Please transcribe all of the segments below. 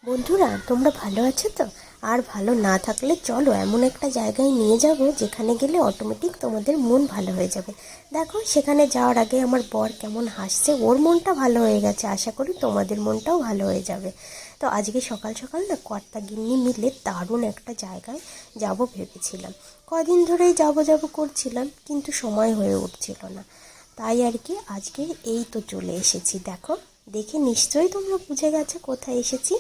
বন্ধুরা, তোমরা ভালো আছো তো? আর ভালো না থাকলে চলো এমন একটা জায়গায় নিয়ে যাব যেখানে গেলে অটোমেটিক তোমাদের মন ভালো হয়ে যাবে। দেখো, সেখানে যাওয়ার আগে আমার বর কেমন হাসছে, ওর মনটা ভালো হয়ে গেছে, আশা করি তোমাদের মনটাও ভালো হয়ে যাবে। তো আজকে সকাল সকাল না কর্তা গিন্নি মিলে দারুণ একটা জায়গায় যাব ভেবেছিলাম। কদিন ধরেই যাবো যাবো করছিলাম, কিন্তু সময় হয়ে উঠছিল না। তাই আর কি আজকে এই তো চলে এসেছি। দেখো, দেখে নিশ্চয়ই তোমরা বুঝে গেছো কোথায় এসেছি।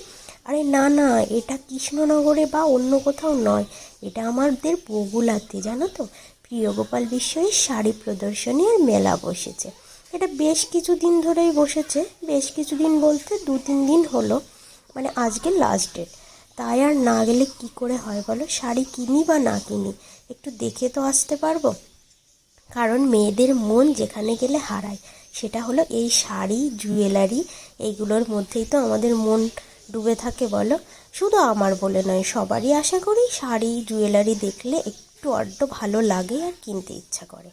আরে না না, এটা কৃষ্ণনগরে বা অন্য কোথাও নয়, এটা আমাদের বগুলাতে, জানো তো। প্রিয় গোপাল বিশ্বয়ের শাড়ি প্রদর্শনী আর মেলা বসেছে। এটা বেশ কিছুদিন ধরেই বসেছে, বেশ কিছুদিন বলতে 2-3 দিন হলো, মানে আজকে লাস্ট ডেট। তাই আর না গেলে কি করে হয় বলো? শাড়ি কিনি বা না কিনি, একটু দেখে তো আসতে পারবো। কারণ মেয়েদের মন যেখানে গেলে হারায়, সেটা হলো এই শাড়ি জুয়েলারি, এইগুলোর মধ্যেই তো আমাদের মন ডুবে থাকে বলো। শুধু আমার বলে নয়, সবারই আশা করি শাড়ি জুয়েলারি দেখলে একটু আধটু ভালো লাগে আর কিনতে ইচ্ছা করে।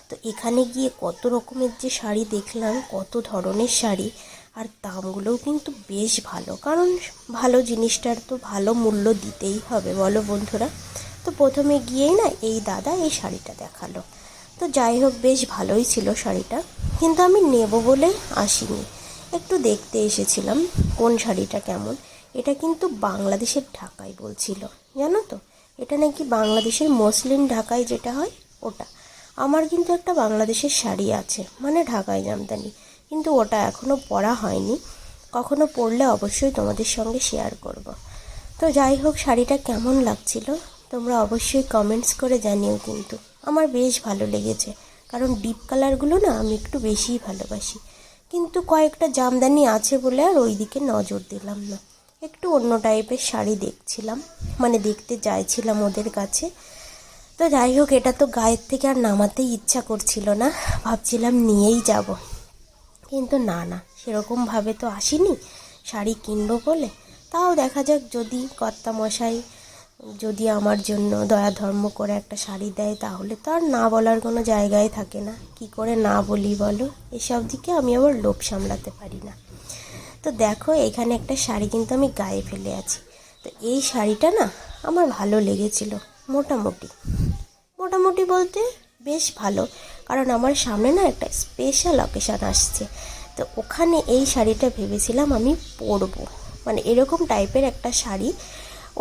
তো এখানে গিয়ে কত রকমের যে শাড়ি দেখলাম, কত ধরনের শাড়ি, আর দামগুলোও কিন্তু বেশ ভালো, কারণ ভালো জিনিসটার তো ভালো মূল্য দিতেই হবে বলো বন্ধুরা। তো প্রথমে গিয়েই না এই দাদা এই শাড়িটা দেখালো। তো যাই হোক, বেশ ভালোই ছিল শাড়িটা, কিন্তু আমি নেব বলে আসিনি, একটু দেখতে এসেছিলাম কোন শাড়িটা কেমন। এটা কিন্তু বাংলাদেশের ঢাকাই বলছিল, জানো তো। এটা নাকি বাংলাদেশের মসলিন ঢাকাই যেটা হয় ওটা। আমার কিন্তু একটা বাংলাদেশের শাড়ি আছে, মানে ঢাকাই জামদানি, কিন্তু ওটা এখনও পরা হয়নি। কখনো পরলে অবশ্যই তোমাদের সঙ্গে শেয়ার করব। তো যাই হোক, শাড়িটা কেমন লাগছিল তোমরা অবশ্যই কমেন্টস করে জানিও। কিন্তু আমার বেশ ভালো লেগেছে, কারণ ডিপ কালারগুলো না আমি একটু বেশিই ভালোবাসি। কিন্তু কয়েকটা জামদানি আছে বলে আর ওই দিকে নজর দিলাম না, একটু অন্য টাইপের শাড়ি দেখছিলাম, মানে দেখতে চাইছিলাম ওদের কাছে। তো যাই হোক, এটা তো গায়ের থেকে আর নামাতেই ইচ্ছা করছিল না, ভাবছিলাম নিয়েই যাব। কিন্তু না না, সেরকমভাবে তো আসিনি শাড়ি কিনবো বলে। তাও দেখা যাক, যদি কর্তামশাই যদি আমার জন্য দয়া ধর্ম করে একটা শাড়ি দেয়, তাহলে তো আর না বলার কোনো জায়গায় থাকে না। কি করে না বলি বলো? এসব দিকে আমি আবার লোভ সামলাতে পারি না। তো দেখো, এখানে একটা শাড়ি কিন্তু আমি গায়ে ফেলে আছি। তো এই শাড়িটা না আমার ভালো লেগেছিল, মোটামুটি। মোটামুটি বলতে বেশ ভালো, কারণ আমার সামনে না একটা স্পেশাল অকেশান আসছে। তো ওখানে এই শাড়িটা ভেবেছিলাম আমি পরবো, মানে এরকম টাইপের একটা শাড়ি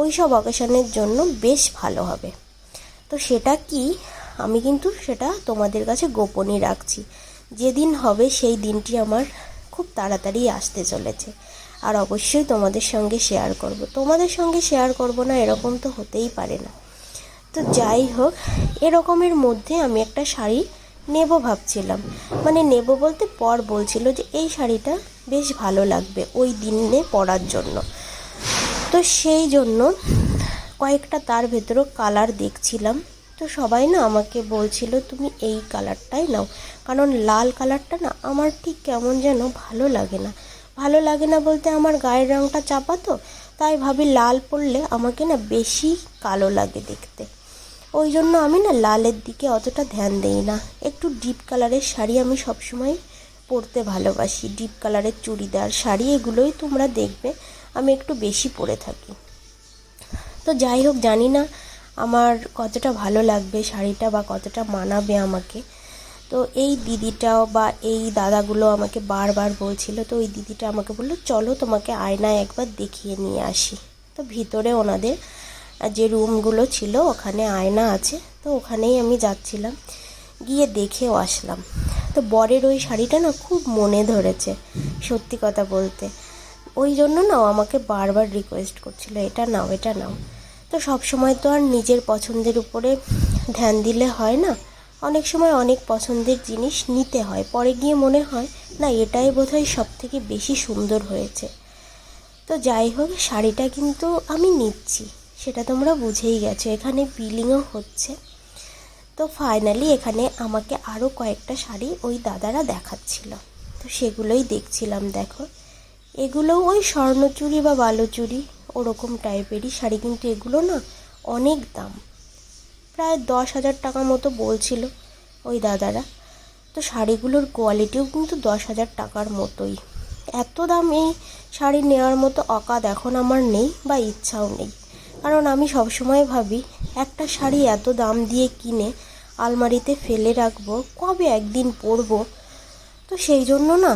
ওই সব অকেশানের জন্য বেশ ভালো হবে। তো সেটা কি, আমি কিন্তু সেটা তোমাদের কাছে গোপনই রাখছি। যেদিন হবে সেই দিনটি আমার খুব তাড়াতাড়ি আসতে চলেছে, আর অবশ্যই তোমাদের সঙ্গে শেয়ার করব। তোমাদের সঙ্গে শেয়ার করব না এরকম তো হতেই পারে না। তো যাই হোক, এরকমের মধ্যে আমি একটা শাড়ি নেব ভাবছিলাম, মানে নেব বলতে পর বলছিল যে এই শাড়িটা বেশ ভালো লাগবে ওই দিনে পরার জন্য। তো সেই জন্য কয়েকটা তার ভেতরেও কালার দেখছিলাম। তো সবাই না আমাকে বলছিল তুমি এই কালারটাই নাও, কারণ লাল কালারটা না আমার ঠিক কেমন যেন ভালো লাগে না। ভালো লাগে না বলতে আমার গায়ের রঙটা চাপা, তো তাই ভাবি লাল পরলে আমাকে না বেশি কালো লাগে দেখতে। ওই জন্য আমি না লালের দিকে অতটা ধ্যান দেই না। একটু ডিপ কালারের শাড়ি আমি সবসময় পরতে ভালোবাসি, ডিপ কালারের চুড়িদার শাড়ি, এগুলোই তোমরা দেখবে আমি একটু বেশি পরে থাকি। তো যাই হোক, জানি না আমার কতটা ভালো লাগবে শাড়িটা বা কতটা মানাবে আমাকে। তো এই দিদিটাও বা এই দাদাগুলো আমাকে বারবার বলছিল। তো ওই দিদিটা আমাকে বললো চলো তোমাকে আয়নায় একবার দেখিয়ে নিয়ে আসি। তো ভিতরে ওনাদের যে রুমগুলো ছিল ওখানে আয়না আছে, তো ওখানেই আমি যাচ্ছিলাম, গিয়ে দেখেও আসলাম। তো বরের ওই শাড়িটা না খুব মনে ধরেছে, সত্যি কথা বলতে। ওই জন্য না ও আমাকে বারবার রিকোয়েস্ট করছিল এটা নাও এটা নাও। তো সব সময় তো আর নিজের পছন্দের উপরে ধ্যান দিলে হয় না, অনেক সময় অনেক পছন্দের জিনিস নিতে হয়, পরে গিয়ে মনে হয় না এটাই বোধহয় সব থেকে বেশি সুন্দর হয়েছে। তো যাই হোক, শাড়িটা কিন্তু আমি নিচ্ছি, সেটা তোমরা বুঝেই গেছো, এখানে বিলিংও হচ্ছে। তো ফাইনালি এখানে আমাকে আরও কয়েকটা শাড়ি ওই দাদারা দেখাচ্ছিল, তো সেগুলোই দেখছিলাম। দেখো, এগুলো ওই স্বর্ণচুড়ি বা বালুচুড়ি ওরকম টাইপেরই শাড়ি, কিন্তু এগুলো না অনেক দাম, প্রায় 10,000 টাকা মতো বলছিল ওই দাদারা। তো শাড়িগুলোর কোয়ালিটিও কিন্তু 10,000 টাকার মতোই, এত দাম এই শাড়ি নেওয়ার মতো অকাত এখন আমার নেই বা ইচ্ছাও নেই। কারণ আমি সবসময় ভাবি একটা শাড়ি এত দাম দিয়ে কিনে আলমারিতে ফেলে রাখবো, কবে একদিন পরবো। তো সেই জন্য না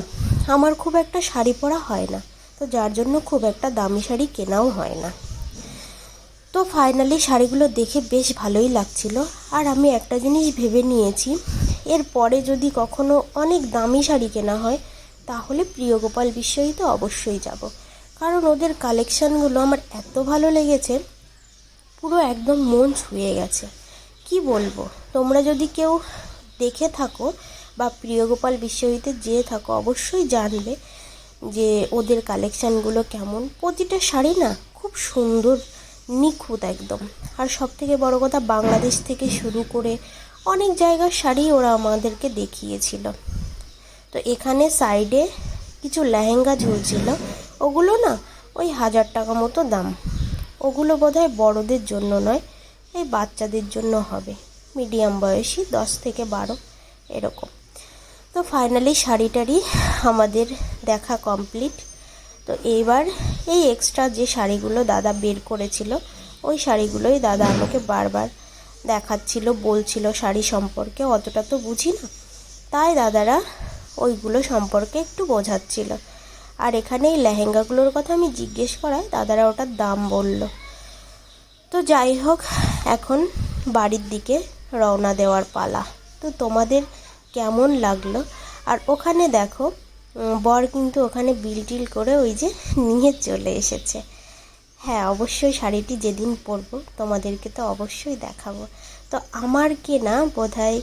আমার খুব একটা শাড়ি পরা হয় না, তো যার জন্য খুব একটা দামি শাড়ি কেনাও হয় না। তো ফাইনালি শাড়িগুলো দেখে বেশ ভালোই লাগছিল। আর আমি একটা জিনিস ভেবে নিয়েছি, এর পরে যদি কখনো অনেক দামি শাড়ি কেনা হয় তাহলে প্রিয়গোপাল বিশ্বজিতে অবশ্যই যাব। কারণ ওদের কালেকশানগুলো আমার এত ভালো লেগেছে, পুরো একদম মন ছুঁয়ে গেছে। কি বলবো, তোমরা যদি কেউ দেখে থাকো বা প্রিয়গোপাল বিশ্বজিতে যেয়ে থাকো অবশ্যই জানবে যে ওদের কালেকশানগুলো কেমন। প্রতিটা শাড়ি না খুব সুন্দর, নিখুঁত একদম। আর সবথেকে বড় কথা, বাংলাদেশ থেকে শুরু করে অনেক জায়গার শাড়ি ওরা আমাদেরকে দেখিয়েছিল। তো এখানে সাইডে কিছু লেহেঙ্গা ঝুলছিল, ওগুলো না ওই 1000 টাকা মতো দাম। ওগুলো বোধহয় বড়দের জন্য নয়, এই বাচ্চাদের জন্য হবে, মিডিয়াম বয়সী 10 থেকে 12 এরকম। তো ফাইনালি শাড়িটারি আমাদের দেখা কমপ্লিট। তো এইবার এই এক্সট্রা যে শাড়িগুলো দাদা বের করেছিল ওই শাড়িগুলোই দাদা আমাকে বারবার দেখাচ্ছিল, বলছিল শাড়ি সম্পর্কে। অতটা তো বুঝি না, তাই দাদারা ওইগুলো সম্পর্কে একটু বোঝাচ্ছিল। আর এখানে এই লেহেঙ্গাগুলোর কথা আমি জিজ্ঞেস করায় দাদারা ওটার দাম বলল। তো যাই হোক, এখন বাড়ির দিকে রওনা দেওয়ার পালা। তো তোমাদের কেমন লাগলো? আর ওখানে দেখো বর কিন্তু ওখানে বিল টিল করে ওই যে নিয়ে চলে এসেছে। হ্যাঁ, অবশ্যই শাড়িটি যেদিন পরবো তোমাদেরকে তো অবশ্যই দেখাবো। তো আমার কেনা বোধহয়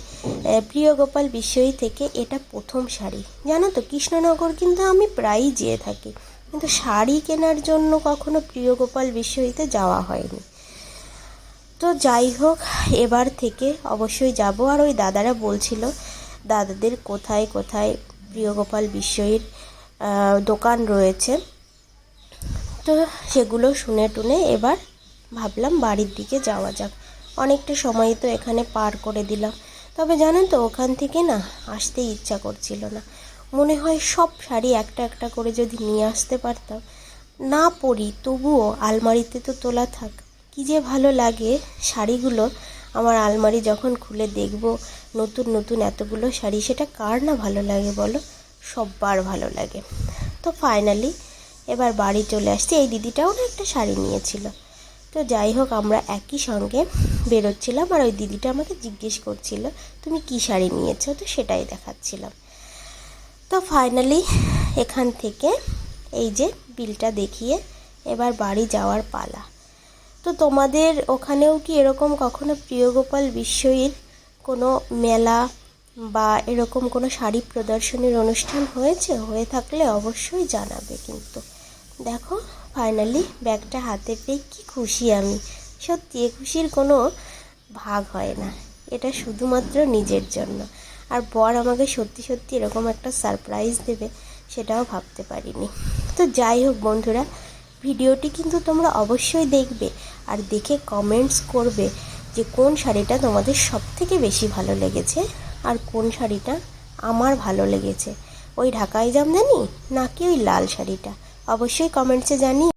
প্রিয়গোপাল বিশ্বজি থেকে এটা প্রথম শাড়ি। জানো তো, কৃষ্ণনগর কিন্তু আমি প্রায়ই যেয়ে থাকি, কিন্তু শাড়ি কেনার জন্য কখনো প্রিয়গোপাল বিশ্বজিতে যাওয়া হয়নি। তো যাই হোক, এবার থেকে অবশ্যই যাব। আর ওই দাদারা বলছিল দাদাদের কোথায় কোথায় প্রিয়গোপাল বিশ্বজির দোকান রয়েছে। তো সেগুলো শুনে টুনে এবার ভাবলাম বাড়ির দিকে যাওয়া যাক। অনেকটা সময় তো এখানে পার করে দিলাম, তবে জানেন তো ওখান থেকে না আসতে ইচ্ছা করছিল না। মনে হয় সব শাড়ি একটা একটা করে যদি নিয়ে আসতে পারতাম, না পরি তবুও আলমারিতে তো তোলা থাক। কী যে ভালো লাগে শাড়িগুলো। আমার আলমারি যখন খুলে দেখব নতুন নতুন এতগুলো শাড়ি, সেটা কার না ভালো লাগে বলো? সব্বার ভালো লাগে। তো ফাইনালি এবার বাড়ি চলে আসছি। এই দিদিটাও না একটা শাড়ি নিয়েছিল। তো যাই হোক, আমরা একই সঙ্গে বেরোচ্ছিলাম আর ওই দিদিটা আমাকে জিজ্ঞেস করছিল তুমি কী শাড়ি নিয়েছো, তো সেটাই দেখাচ্ছিলাম। তো ফাইনালি এখান থেকে এই যে বিলটা দেখিয়ে এবার বাড়ি যাওয়ার পালা। তো তোমাদের ওখানেও কি এরকম কখনো প্রিয়গোপাল বিশ্বজির কোনো মেলা বা এরকম কোনো শাড়ি প্রদর্শনীর অনুষ্ঠান হয়েছে? হয়ে থাকলে অবশ্যই জানাবে কিন্তু। দেখো ফাইনালি ব্যাগটা হাতে পেয়ে কি খুশি আমি। সত্যি এ খুশির কোনো ভাগ হয় না, এটা শুধুমাত্র নিজের জন্য। আর বর আমাকে সত্যি সত্যি এরকম একটা সারপ্রাইজ দেবে সেটাও ভাবতে পারিনি। তো যাই হোক বন্ধুরা, ভিডিওটি কিন্তু তোমরা অবশ্যই দেখবে আর দেখে কমেন্টস করবে যে কোন শাড়িটা তোমাদের সবথেকে বেশি ভালো লেগেছে আর কোন শাড়িটা আমার ভালো লেগেছে, ওই ঢাকাই জামদানি নাকি ওই লাল শাড়িটা। অবশ্যই কমেন্টসে জানিয়ে